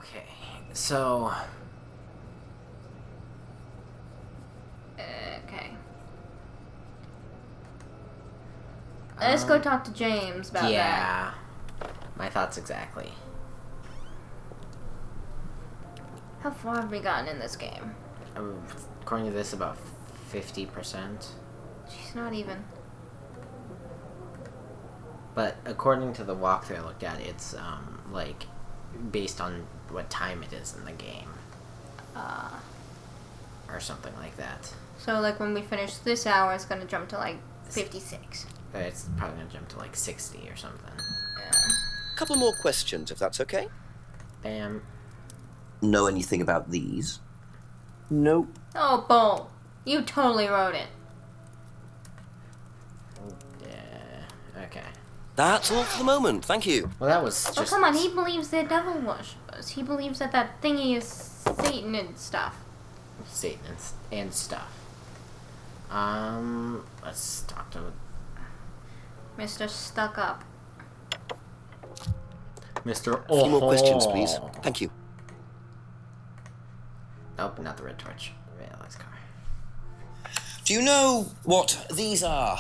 Okay, so... Okay. Let's go talk to James about that. Yeah. My thoughts exactly. How far have we gotten in this game? According to this, about 50%. She's not even. But according to the walkthrough I looked at, it's, like, based on what time it is in the game. Or something like that. So, like, when we finish this hour, it's gonna jump to, like, 56. It's probably gonna jump to, like, 60 or something. Yeah. Couple more questions, if that's okay. Bam. Know anything about these? Nope. Oh, Bull. You totally wrote it. Yeah, okay. That's all for the moment, thank you. Well, that was just... Oh, come on, he believes they're devil worshippers. He believes that that thingy is Satan and stuff. Satan and stuff. Let's talk to... Mr. Stuck Up. Mr. A few more questions, please. Thank you. Nope, not the red torch. Realize car. Do you know what these are?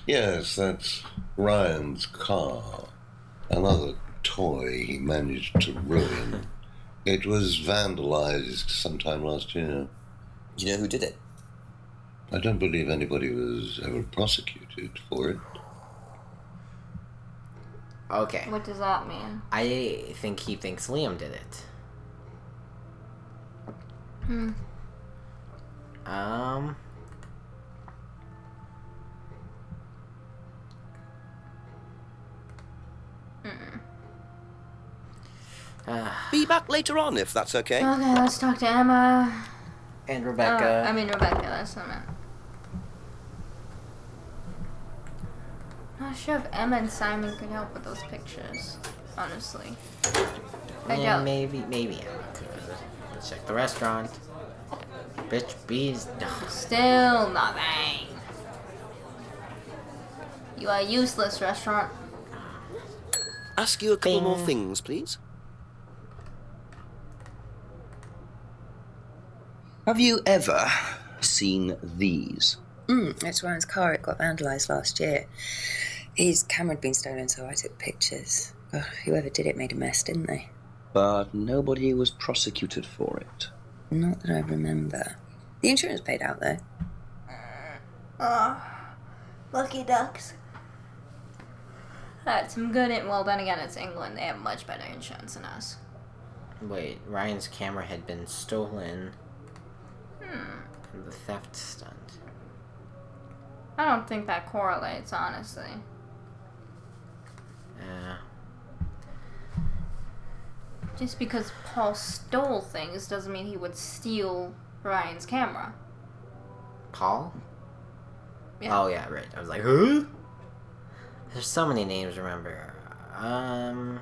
Yes, that's Ryan's car. Another toy he managed to ruin. It was vandalized sometime last year. Do you know who did it? I don't believe anybody was ever prosecuted for it. Okay. What does that mean? I think he thinks Liam did it. Hmm. Be back later on, if that's okay. Okay, let's talk to Emma. And Rebecca. Rebecca, that's what I meant. Not sure if Emma and Simon could help with those pictures, honestly. Yeah, maybe Emma could. Let's check the restaurant. Bitch, bees. Still nothing. You are useless, restaurant. Ask you a couple Bing. more things, please. Have you ever seen these? It's Ryan's car. It got vandalised last year. His camera had been stolen, so I took pictures. Oh, whoever did it made a mess, didn't they? But nobody was prosecuted for it. Not that I remember. The insurance paid out, though. Oh, lucky ducks. That's some good. Well, then again, it's England. They have much better insurance than us. Wait, Ryan's camera had been stolen. And the theft stunt. I don't think that correlates, honestly. Just because Paul stole things doesn't mean he would steal Ryan's camera. Paul? Yeah. Oh, yeah, right. I was like, who? There's so many names to remember. I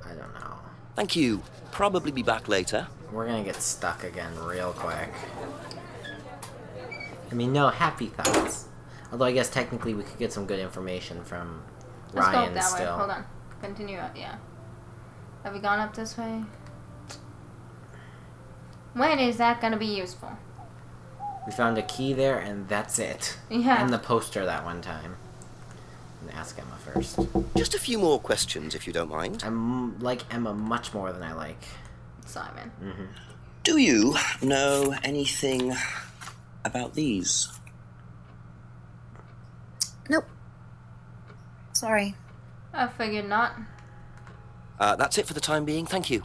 don't know. Thank you. Probably be back later. We're gonna get stuck again real quick. I mean, no happy thoughts. Although I guess technically we could get some good information from Let's Ryan go up that still. way. Hold on. Continue up, yeah. Have we gone up this way? When is that gonna be useful? We found a key there, and that's it. Yeah. And the poster that one time. I'm gonna ask Emma first. Just a few more questions, if you don't mind. I like Emma much more than I like Simon. Do you know anything about these? Nope. Sorry. I figured not. That's it for the time being, thank you.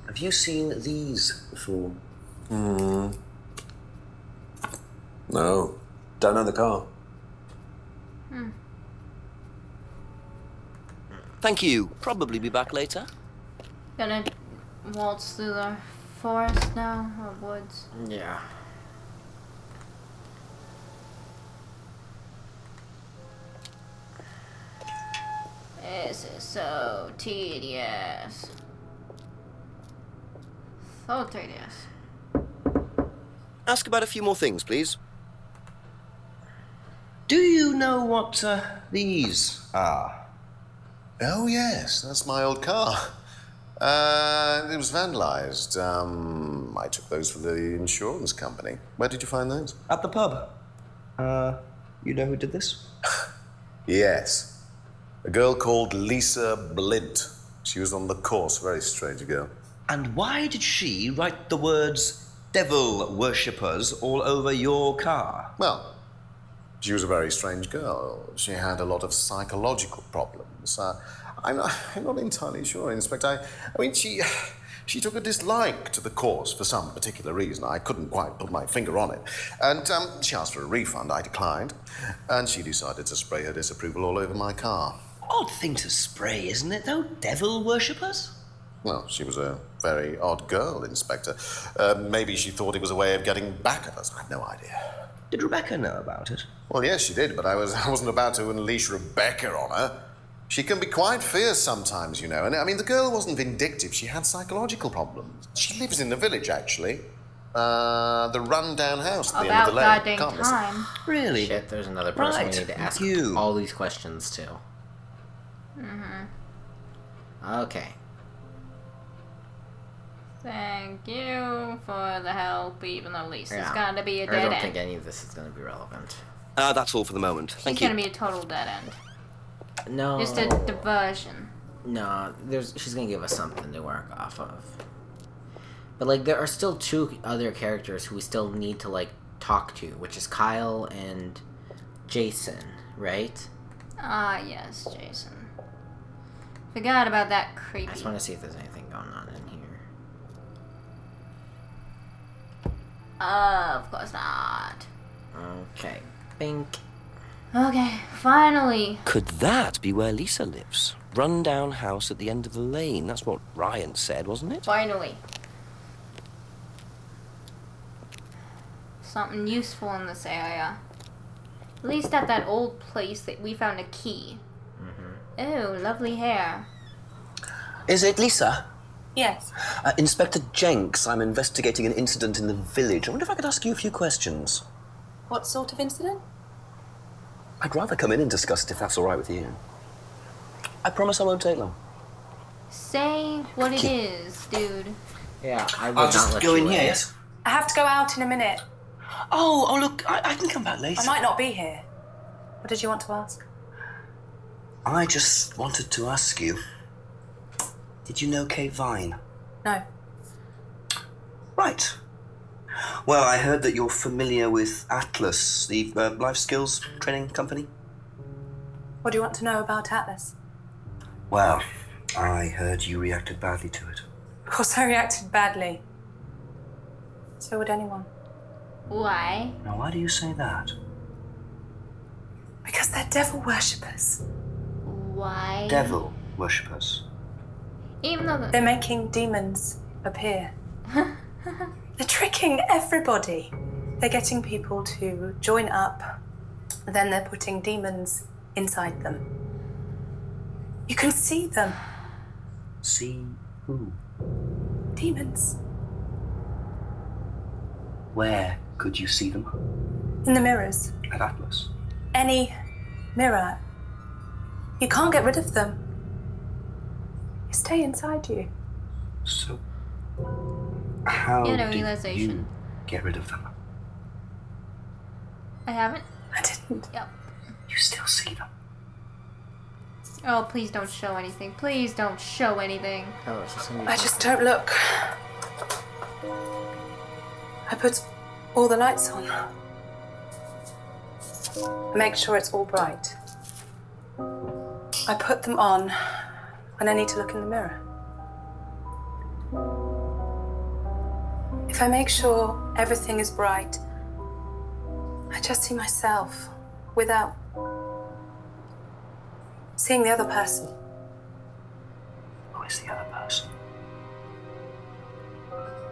Have you seen these before? No. Don't know the car. Thank you. Probably be back later. Gonna waltz through the forest now, or woods. Yeah. This is so tedious. So tedious. Ask about a few more things, please. Do you know what these are? Oh, yes, that's my old car. It was vandalized. I took those for the insurance company. Where did you find those? At the pub. You know who did this? Yes. A girl called Lisa Blint. She was on the course, very strange girl. And why did she write the words devil worshippers all over your car? Well, she was a very strange girl. She had a lot of psychological problems. I'm not entirely sure, Inspector. I mean, she took a dislike to the course for some particular reason. I couldn't quite put my finger on it. And she asked for a refund. I declined. And she decided to spray her disapproval all over my car. Odd thing to spray, isn't it, though? Devil worshippers? Well, she was a very odd girl, Inspector. Maybe she thought it was a way of getting back at us. I have no idea. Did Rebecca know about it? Well, yes, she did, but I wasn't about to unleash Rebecca on her. She can be quite fierce sometimes, you know. And I mean, the girl wasn't vindictive. She had psychological problems. She lives in the village, actually. The run-down house at the end of the lane. About goddamn Can't miss it. time. Really? Shit, there's another person Right, we need to ask you. all these questions to. Okay. Thank you for the help, even though Lisa's Yeah. gonna be a I dead don't end. think any of this is going to be relevant. That's all for the moment. She's Thank you. gonna be a total dead end. No. Just a diversion. No, she's going to give us something to work off of. But, like, there are still two other characters who we still need to, like, talk to, which is Kyle and Jason, right? Ah, yes, Jason. Forgot about that creepy. I just want to see if there's anything going on in here. Of course not. Okay. Bink. Okay, finally. Could that be where Lisa lives? Run-down house at the end of the lane. That's what Ryan said, wasn't it? Finally. Something useful in this area. At least at that old place that we found a key. Oh, lovely hair. Is it Lisa? Yes. Inspector Jenks, I'm investigating an incident in the village. I wonder if I could ask you a few questions. What sort of incident? I'd rather come in and discuss it if that's all right with you. I promise I won't take long. Say what it is, dude. Yeah, I would I'll not just let go you in here, yes? I have to go out in a minute. Oh, look, I can come back later. I might not be here. What did you want to ask? I just wanted to ask you, did you know Kate Vine? No. Right. Well, I heard that you're familiar with Atlas, the life skills training company. What do you want to know about Atlas? Well, I heard you reacted badly to it. Of course I reacted badly. So would anyone. Why? Now, why do you say that? Because they're devil worshippers. Why? Devil worshippers. Even though They're making demons appear. They're tricking everybody. They're getting people to join up, then they're putting demons inside them. You can see them. See who? Demons. Where could you see them? In the mirrors. At Atlas. Any mirror. You can't get rid of them. They stay inside you. So, how You know, did realization. you get rid of them? I haven't. I didn't. Yep. You still see them? Oh, please don't show anything. Please don't show anything. Oh, it's just gonna be I just don't look. I put all the lights on. I make sure it's all bright. I put them on when I need to look in the mirror. If I make sure everything is bright, I just see myself without seeing the other person. Who is the other person?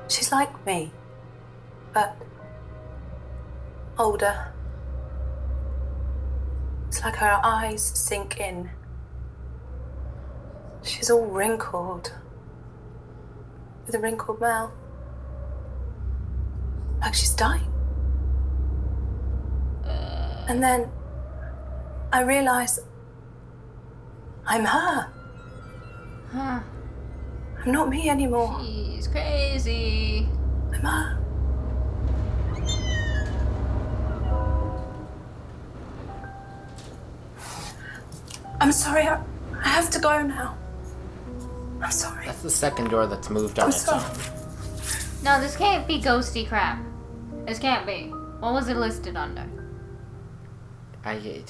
She's like me, but older. It's like her eyes sink in. She's all wrinkled, with a wrinkled mouth. Like she's dying. And then I realize I'm her. Huh. I'm not me anymore. She's crazy. I'm her. I'm sorry, I have to go now. I'm sorry. That's the second door that's moved on I'm its sorry. own. No, this can't be ghosty crap. This can't be. What was it listed under? I It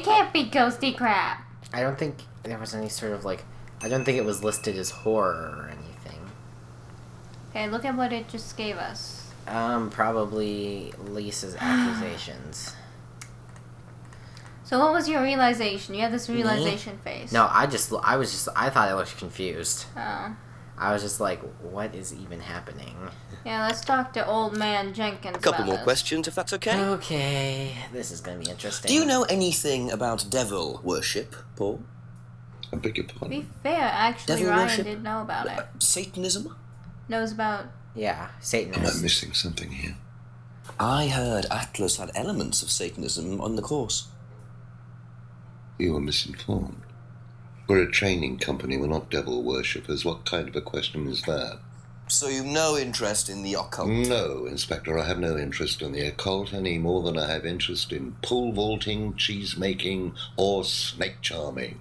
can't be ghosty crap. don't think there was any sort of like. I don't think it was listed as horror or anything. Okay, look at what it just gave us. Probably Lisa's accusations. So what was your realization? You had this realization face. No, I thought I looked confused. Oh. I was just like, what is even happening? Yeah, let's talk to old man Jenkins Couple about more this. questions, if that's okay. Okay, this is gonna be interesting. Do you know anything about devil worship, Paul? I beg your To pardon. be fair, actually, Devil Ryan worship? did know about it. Satanism? Knows about... Yeah, Am I Satanists. missing something here? I heard Atlas had elements of Satanism on the course. You are misinformed. We're a training company, we're not devil worshippers. What kind of a question is that? So you've no interest in the occult? No, Inspector, I have no interest in the occult any more than I have interest in pole vaulting, cheese making, or snake charming.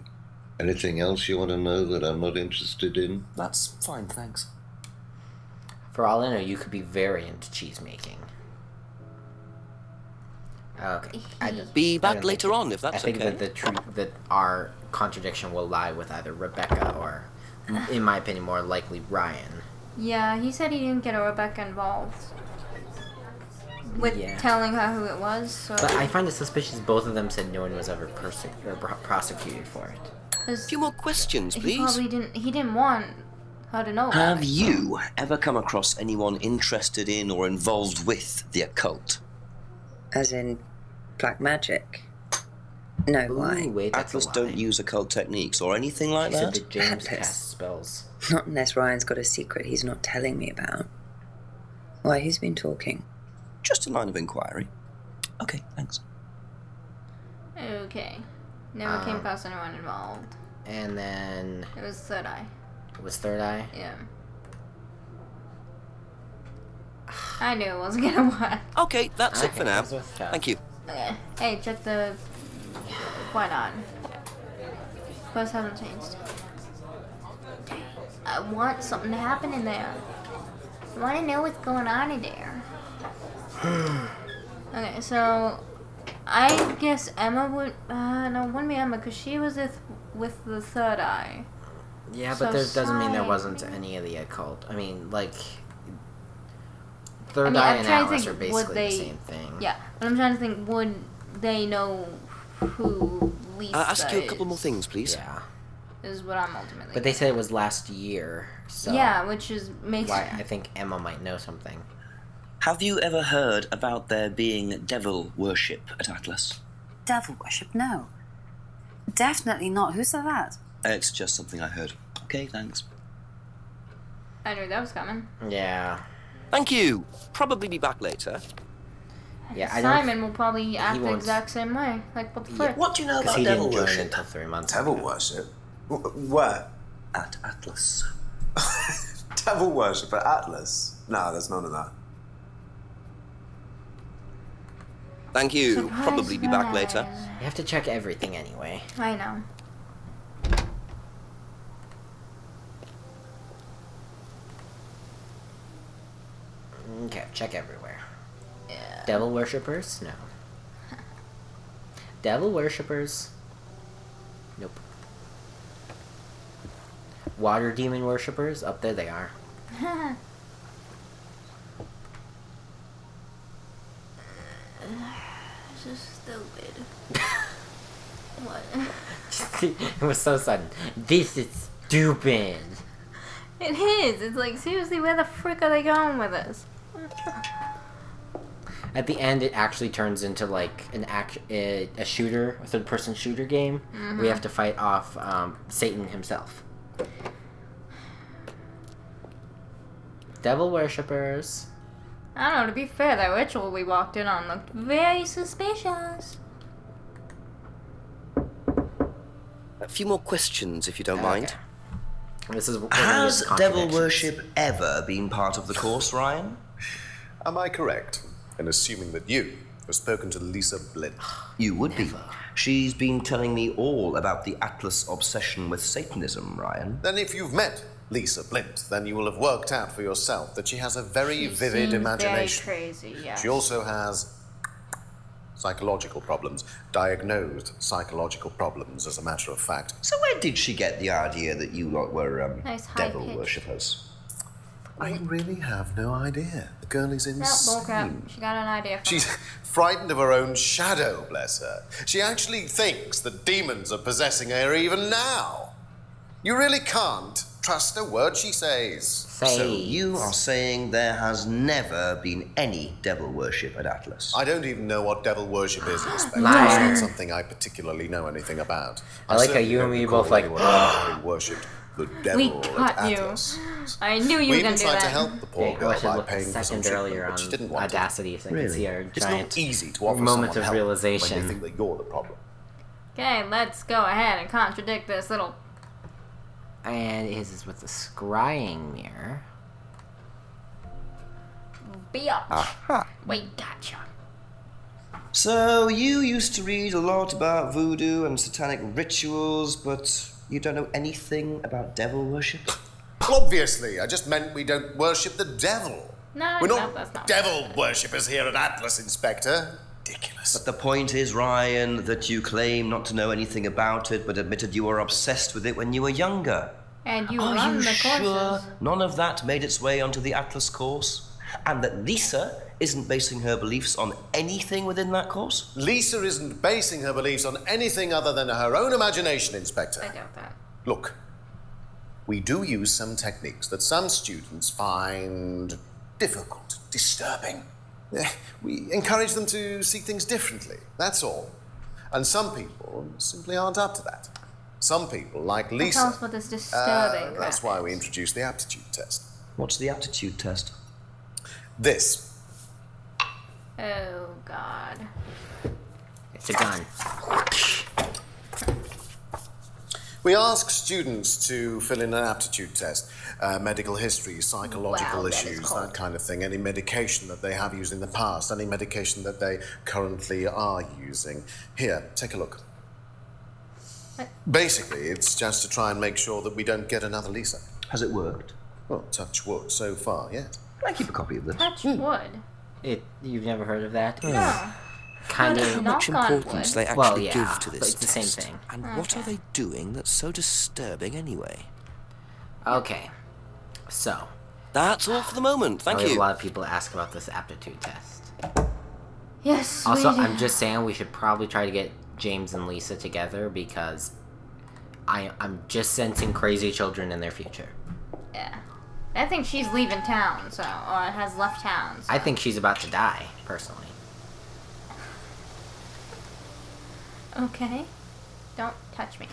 Anything else you want to know that I'm not interested in? That's fine, thanks. For all I know, you could be very into cheese making. Okay. Be I back don't later think- on, if that's I think okay. that the truth that our contradiction will lie with either Rebecca or, in my opinion, more likely Ryan. Yeah, he said he didn't get Rebecca involved. With Yeah. telling her who it was, so... But I find it suspicious both of them said no one was ever prosecuted for it. A few more questions, He please. probably didn't want her to know about Have it. you ever come across anyone interested in or involved with the occult? As in black magic? No, why? Ooh, wait, that's Atlas a lie. don't use occult techniques or anything like She said that? that James Atlas. casts spells. Not unless Ryan's got a secret he's not telling me about. Why, who's been talking? Just a line of inquiry. Okay, thanks. Okay. Never came across anyone involved. And then It was Third Eye. it was Third Eye. Yeah. I knew it wasn't gonna work. Okay, that's it Okay, for now. that was with Chuck. Thank you. Okay. Hey, check the... Why not? Post hasn't changed. I want something to happen in there. I want to know what's going on in there. Okay, so... I guess Emma would... no, it wouldn't be Emma, because she was with the Third Eye. Yeah, So but there doesn't mean there Simon- wasn't any of the occult. I mean, like, Third I mean, Eye I'm and trying to Atlas think, are would basically they- the same thing. Yeah, but I'm trying to think, would they know who Lisa Ask you a couple is? more things, please. Yeah. Is what I'm ultimately... But they said it was last year, so Yeah, which is... makes... why I think Emma might know something. Have you ever heard about there being devil worship at Atlas? Devil worship? No. Definitely not. Who said that? It's just something I heard. Okay, thanks. I knew that was coming. Yeah. Thank you. Probably be back later. Yeah, I don't... Simon will probably act the won't- exact same way. Like, what the frick? What do you know Because about he devil didn't join worship? until 3 months Devil ago. worship? Where? At Atlas. Devil worship at Atlas? No, there's none of that. Thank you. Surprise, Probably be back later. surprise. You have to check everything anyway. I know. Okay, check everywhere. Yeah. Devil worshippers? No. Devil worshippers? Nope. Water demon worshippers? Up there they are. Just stupid. What? It was so sudden. This is stupid. It is. It's like, seriously, where the frick are they going with this? At the end, it actually turns into like a shooter, a third-person shooter game. We have to fight off Satan himself. Devil worshippers. I don't know, to be fair, that ritual we walked in on looked very suspicious. A few more questions, if you don't mind. This is Has devil contradictions. worship ever been part of the course, Ryan? Am I correct in assuming that you have spoken to Lisa Blint? You would be. She's been telling me all about the Atlas obsession with Satanism, Ryan. Then if you've met Lisa Blint, then you will have worked out for yourself that she has a very vivid imagination. Very crazy, yeah. She also has psychological problems, diagnosed psychological problems, as a matter of fact. So where did she get the idea that you lot were Nice devil high-pitched. worshippers? I really have no idea. The girl is No, insane. bullcrap. She got an idea from She's frightened of her own shadow, bless her. She actually thinks that demons are possessing her even now. You really can't trust a word she says. So you are saying there has never been any devil worship at Atlas? I don't even know what devil worship is, Inspector. Liar. It's not something I particularly know anything about. I like how you and me both like, who worshipped the devil We at got you. Atlas. I knew you We were gonna even do tried to that. help the poor I girl wish I by looked a paying for some second treatment, earlier but she on didn't want it. Audacity so I could see her It's giant not easy to offer moment someone of help realization. when they think that you're the problem. Okay, let's go ahead and contradict this little. And his is with the scrying mirror. Biatch. Wait, gotcha. So you used to read a lot about voodoo and satanic rituals, but you don't know anything about devil worship? Obviously, I just meant we don't worship the devil. No, We're no, not that's not. devil worshippers here at Atlas, Inspector. Ridiculous. But the point is, Ryan, that you claim not to know anything about it, but admitted you were obsessed with it when you were younger. And you Are run you the sure courses. none of that made its way onto the Atlas course? And that Lisa isn't basing her beliefs on anything within that course? Lisa isn't basing her beliefs on anything other than her own imagination, Inspector. I doubt that. Look, we do use some techniques that some students find difficult, disturbing. We encourage them to see things differently, that's all. And some people simply aren't up to that. Some people, like Lisa... Tell us what this disturbing that's crap why we is. introduced the aptitude test. What's the aptitude test? This. Oh, God. It's a gun. We ask students to fill in an aptitude test, medical history, psychological Wow, that is issues, cold. that kind of thing, any medication that they have used in the past, any medication that they currently are using. Here, take a look. What? Basically, it's just to try and make sure that we don't get another Lisa. Has it worked? Well, touch wood so far, yes. Can I keep a copy of this? Touch wood. You've never heard of that? No. Kind How of. How much Knock on importance wood. they actually Well, yeah, give to but this it's the same test. thing. And what are Okay. they doing that's so disturbing anyway? Okay. So, That's all for the moment. Thank we have you. a lot of people ask about this aptitude test. Yes, Also, we do. I'm just saying we should probably try to get James and Lisa together because I'm just sensing crazy children in their future. Yeah. I think she's leaving town, so... Or has left town, so... I think she's about to die, personally. Okay. Don't touch me.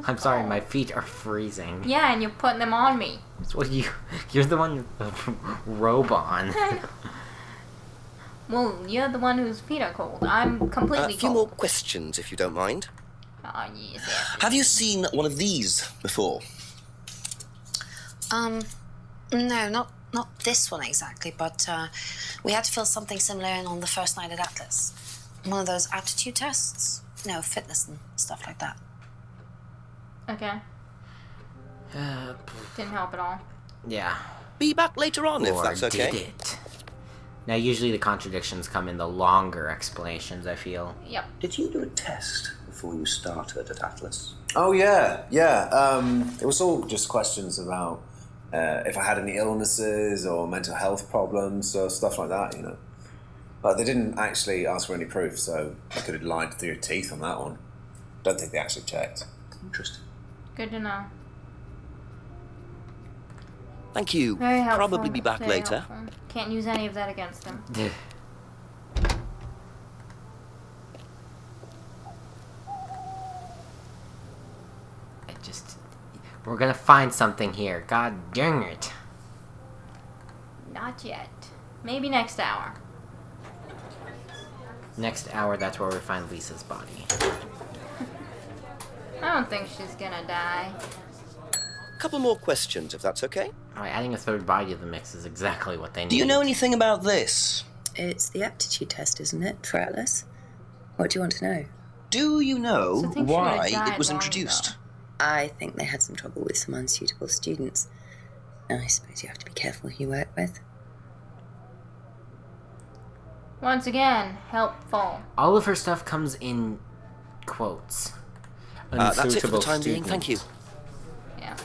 I'm sorry, my feet are freezing. Yeah, and you're putting them on me. That's what you're the one with the robe on. Well, you're the one whose feet are cold. I'm completely A few more cold. questions, if you don't mind. Oh, yes. Have you seen one of these before? No, not this one exactly, but we had to fill something similar in on the first night at Atlas. One of those aptitude tests. No, fitness and stuff like that. Okay. Didn't help at all. Yeah. Be back later on, if Or that's okay. did it? Now, usually the contradictions come in the longer explanations, I feel. Yep. Did you do a test before you started at Atlas? Oh, yeah. It was all just questions about if I had any illnesses or mental health problems or stuff like that, you know. But they didn't actually ask for any proof, so I could have lied through your teeth on that one. Don't think they actually checked. Interesting. Good to know. Thank you. Very helpful. Probably be back Very later. helpful. Can't use any of that against him. We're gonna find something here. God dang it. Not yet. Maybe next hour. Next hour, that's where we find Lisa's body. I don't think she's gonna die. Couple more questions, if that's okay. Alright, adding a third body to the mix is exactly what they need. Do you know anything about this? It's the aptitude test, isn't it, for Atlas? What do you want to know? Do you know So I think she why would've died it was long introduced? ago. I think they had some trouble with some unsuitable students. I suppose you have to be careful who you work with. Once again, helpful. All of her stuff comes in quotes. That's it for the Unsuitable time being, student. thank you. Yeah.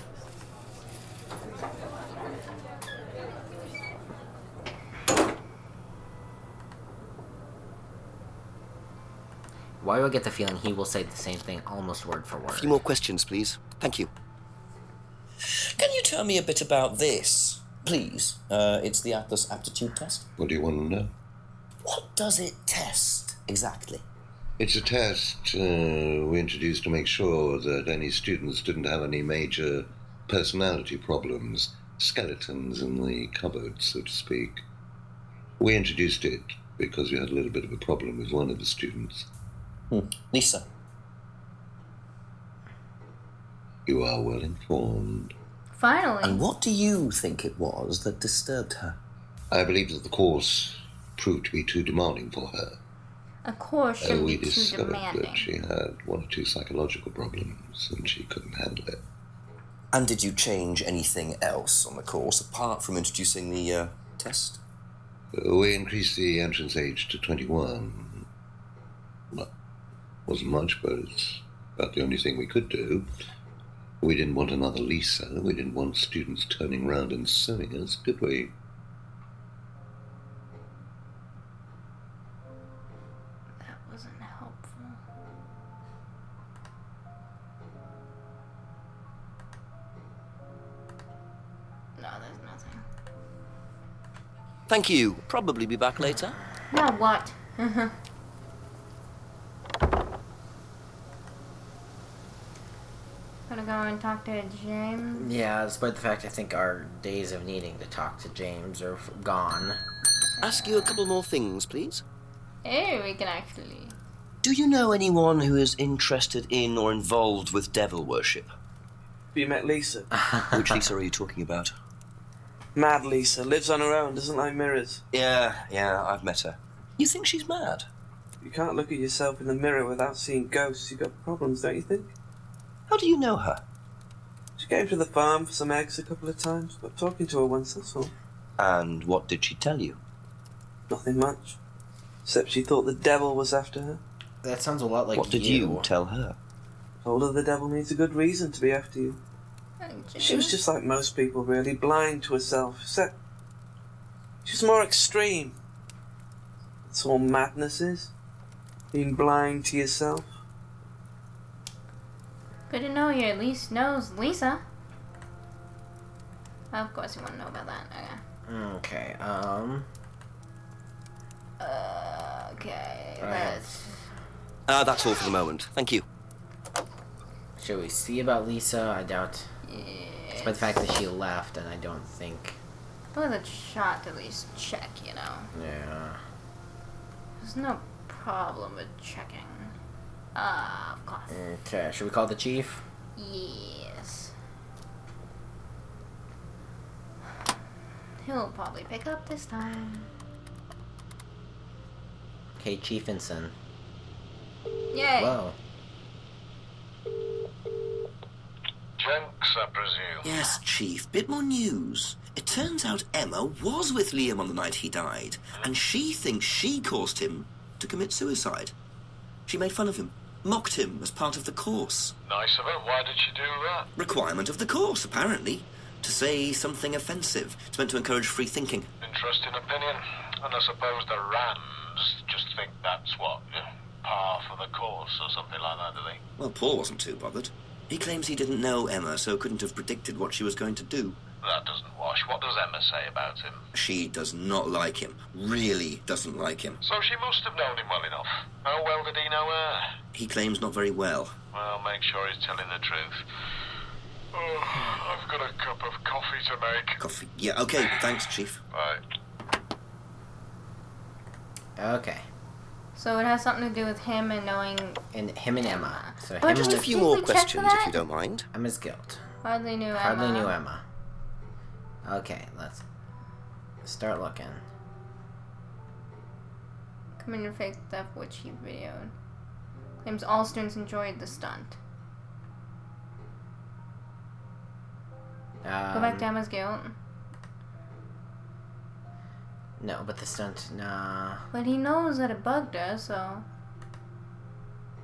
Why do I get the feeling he will say the same thing almost word for A word? few more questions, please. Thank you. Can you tell me a bit about this, please? It's the Atlas aptitude test. What do you want to know? What does it test exactly? It's a test we introduced to make sure that any students didn't have any major personality problems, skeletons in the cupboard, so to speak. We introduced it because we had a little bit of a problem with one of the students. Lisa. You are well informed. Finally. And what do you think it was that disturbed her? I believe that the course proved to be too demanding for her. A course shouldn't We be too discovered demanding. that she had one or two psychological problems and she couldn't handle it. And did you change anything else on the course apart from introducing the test? We increased the entrance age to 21. Well, wasn't much, but it's about the only thing we could do. We didn't want another Lisa. We didn't want students turning around and suing us, did we? That wasn't helpful. No, there's nothing. Thank you. Probably be back later. Now what? Gonna go and talk to James. Yeah, despite the fact I think our days of needing to talk to James are gone. Ask you a couple more things, please. Hey, we can actually. Do you know anyone who is interested in or involved with devil worship? Have you met Lisa? Which Lisa are you talking about? Mad Lisa. Lives on her own, doesn't like mirrors. Yeah, I've met her. You think she's mad? You can't look at yourself in the mirror without seeing ghosts. You've got problems, don't you think? How do you know her? She came to the farm for some eggs a couple of times. Got talking to her once, that's all. And what did she tell you? Nothing much. Except she thought the devil was after her. That sounds a lot like What did you tell her? Told her the devil needs a good reason to be after you. She was just like most people, really, blind to herself. Except she's more extreme. That's all madness is. Being blind to yourself. Good to know you at least knows Lisa. Of course you want to know about that. Okay, Okay, Right. let's... That's all for the moment. Thank you. should we see about Lisa? I doubt. Despite the fact that she left, and I don't think. With a shot to at least check, you know. Yeah. There's no problem with checking. Of course. Okay, should we call the chief? Yes. He'll probably pick up this time. Okay, Chief Ensign. Yay! Whoa. Jenks, I presume. Yes, Chief. Bit more news. It turns out Emma was with Liam on the night he died, and she thinks she caused him to commit suicide. She made fun of him, mocked him as part of the course. Nice of her. Why did she do that? Requirement of the course, apparently. To say something offensive. It's meant to encourage free thinking. Interesting opinion. And I suppose the Rams just think that's what, par for the course or something like that, do they? Well, Paul wasn't too bothered. He claims he didn't know Emma, so couldn't have predicted what she was going to do. That doesn't wash. What does Emma say about him? She does not like him. Really doesn't like him. So she must have known him well enough. How well did he know her? He claims not very well. Well, make sure he's telling the truth. Oh, I've got a cup of coffee to make. Coffee? Yeah, okay, thanks, Chief. Right. Okay. So it has something to do with him and knowing... And him and Emma. So Oh, him just and A few more questions, if you don't mind. Emma's guilt. Hardly knew Emma. Hardly knew Emma. Okay, let's start looking. Committed fake theft, which he videoed. Claims all students enjoyed the stunt. Go back to Emma's guilt. No, but the stunt, nah. But he knows that it bugged her, so...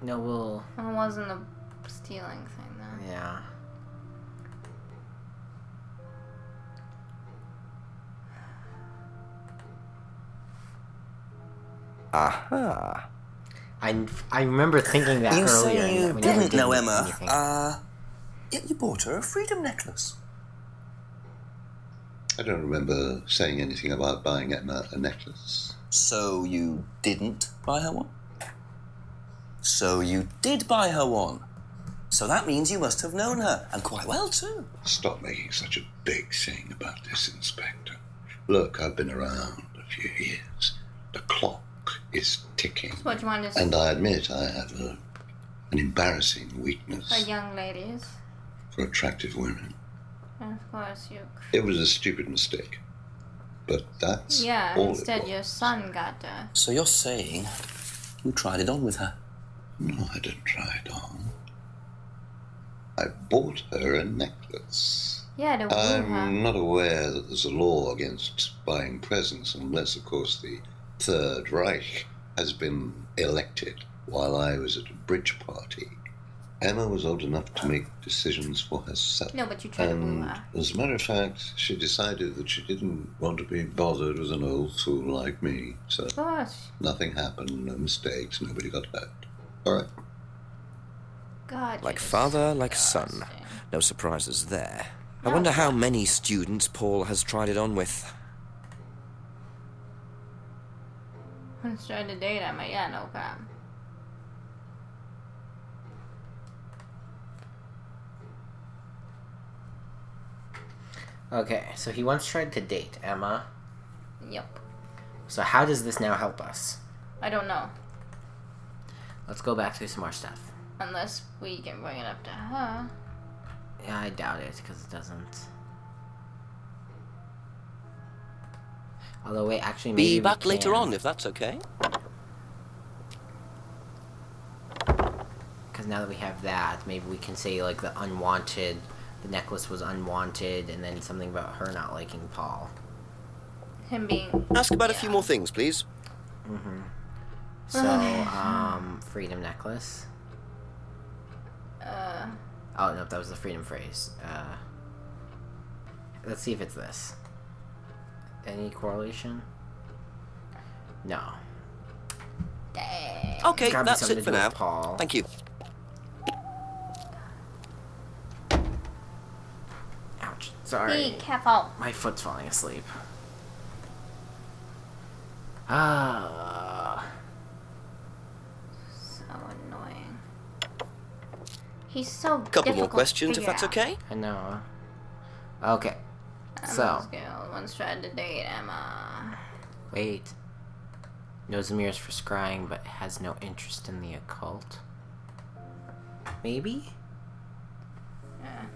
No, we'll... It wasn't a stealing thing, though. Yeah. Aha. I remember thinking that You earlier. say you and we never didn't know did Emma. anything. Yet you bought her a freedom necklace. I don't remember saying anything about buying Emma a necklace. So you didn't buy her one? So you did buy her one. So that means you must have known her, and quite well too. Stop making such a big thing about this, Inspector. Look, I've been around a few years. The clock is ticking. So what you want to And I admit I have an embarrassing weakness For young ladies. for attractive women. And of course you... It was a stupid mistake. But that's Yeah, all instead it was. your son got her. So you're saying you tried it on with her? No, I didn't try it on. I bought her a necklace. Yeah, to woo I'm her. not aware that there's a law against buying presents unless, of course, the Third Reich has been elected while I was at a bridge party. Emma was old enough to make decisions for herself. No, but you tried to woo And her. as a matter of fact, she decided that she didn't want to be bothered with an old fool like me. So Of course. nothing happened, no mistakes, nobody got hurt. All right. God, Like you're father, like disgusting. son. No surprises there. I wonder how many students Paul has tried it on with. Once tried to date Emma, yeah, no problem. Okay, so he once tried to date Emma. Yep. So how does this now help us? I don't know. Let's go back to some more stuff. Unless we can bring it up to her. Yeah, I doubt it, because it doesn't. Although, wait, actually, maybe Be back we later can. on, if that's okay. Because now that we have that, maybe we can say, like, the necklace was unwanted, and then something about her not liking Paul. Him being... Ask about a few more things, please. Mm-hmm. So, freedom necklace. Oh, no, that was the freedom phrase. Let's see if it's this. Any correlation? No. Dang. Okay, It's gotta be that's something it to for do now. with Paul. Thank you. Ouch. Sorry. Be careful. My foot's falling asleep. Ah. So annoying. He's so Couple more difficult questions, to if figure that's out. okay. I know. Okay. So, Emma's girl once tried to date Emma. wait. Knows the mirrors for scrying, but has no interest in the occult? Maybe? Yeah.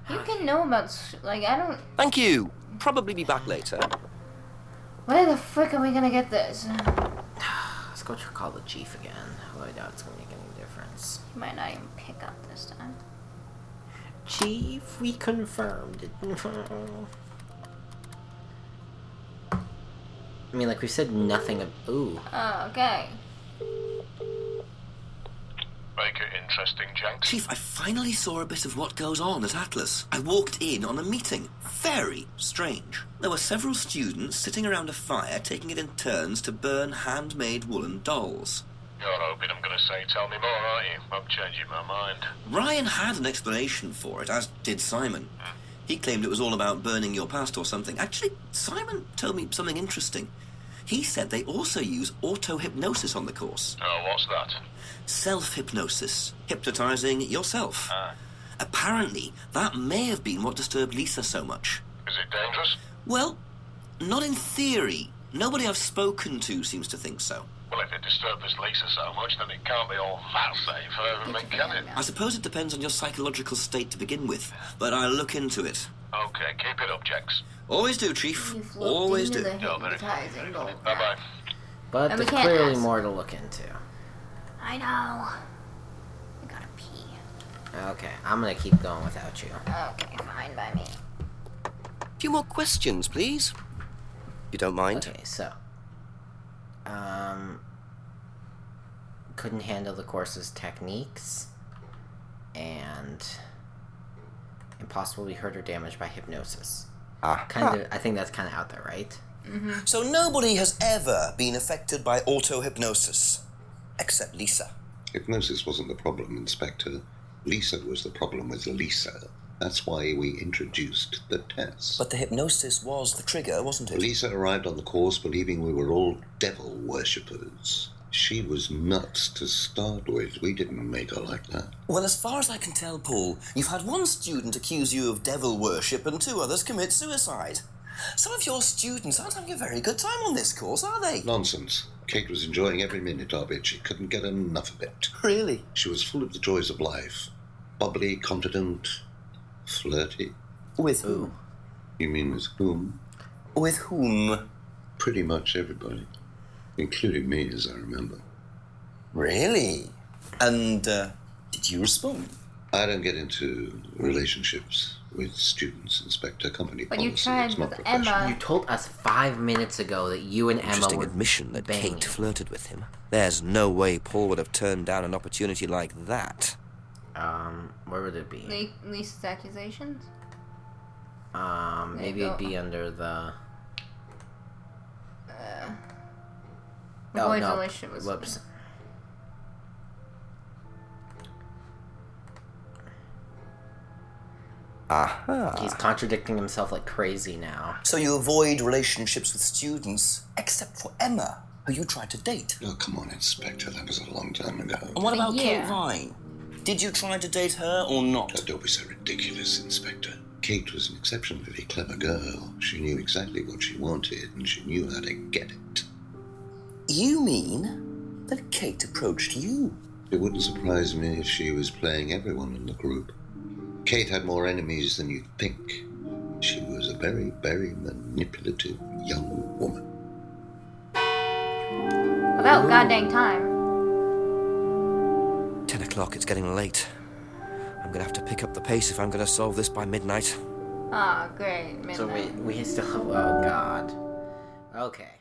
You can know about, like, I don't... Thank you. Probably be back later. Where the frick are we gonna get this? Let's go call the chief again. Oh, I doubt it's gonna make any difference. He might not even pick up this time. Chief, we confirmed it. I mean, like, we said nothing of... Ooh. Oh, okay. Make it interesting, Jenks. Chief, I finally saw a bit of what goes on at Atlas. I walked in on a meeting. Very strange. There were several students sitting around a fire, taking it in turns to burn handmade woolen dolls. You're hoping I'm going to say tell me more, aren't you? I'm changing my mind. Ryan had an explanation for it, as did Simon. He claimed it was all about burning your past or something. Actually, Simon told me something interesting. He said they also use auto-hypnosis on the course. Oh, what's that? Self-hypnosis. Hypnotizing yourself. Apparently, that may have been what disturbed Lisa so much. Is it dangerous? Well, not in theory. Nobody I've spoken to seems to think so. Well, if it disturbed this Lisa so much, then it can't be all that safe for everything, can it? I suppose it depends on your psychological state to begin with, but I'll look into it. Okay, keep it up, Jex. Always do, Chief. You've looked Always into do. the hypnotizing gold. Bye-bye. But And we there's can't clearly ask. more to look into. I know. I gotta pee. Okay, I'm gonna keep going without you. Okay, fine by me. A few more questions, please. You don't mind? Okay, so. Couldn't handle the course's techniques. And impossibly hurt or damaged by hypnosis. Kind of. I think that's kind of out there, right? So nobody has ever been affected by auto-hypnosis, except Lisa. Hypnosis wasn't the problem, Inspector. Lisa was the problem with Lisa. That's why we introduced the test. But the hypnosis was the trigger, wasn't it? Lisa arrived on the course believing we were all devil worshippers. She was nuts to start with. We didn't make her like that. Well, as far as I can tell, Paul, you've had one student accuse you of devil worship and 2 others commit suicide. Some of your students aren't having a very good time on this course, are they? Nonsense. Kate was enjoying every minute of it. She couldn't get enough of it. Really? She was full of the joys of life. Bubbly, confident, flirty. With who? You mean with whom? With whom? Pretty much everybody. Including me, as I remember. Really? And, did you respond? I don't get into relationships with students, Inspector. Company But policy. you tried It's not with professional. Emma. You told us 5 minutes ago that you and Emma Interesting were admission that banging. Kate flirted with him. There's no way Paul would have turned down an opportunity like that. Where would it be? Lisa's accusations? Maybe it'd be under the... The boy's relationship was... Whoops. Aha. He's contradicting himself like crazy now. So you avoid relationships with students, except for Emma, who you tried to date. Oh, come on, Inspector. That was a long time ago. And what about Yeah. Kate Vine? Did you try to date her or not? Oh, don't be so ridiculous, Inspector. Kate was an exceptionally clever girl. She knew exactly what she wanted, and she knew how to get it. You mean that Kate approached you? It wouldn't surprise me if she was playing everyone in the group. Kate had more enemies than you'd think. She was a very, very manipulative young woman. About goddamn time. 10 o'clock, it's getting late. I'm gonna have to pick up the pace if I'm gonna solve this by midnight. Ah, great. So Midnight. we still have... Oh, God. Okay.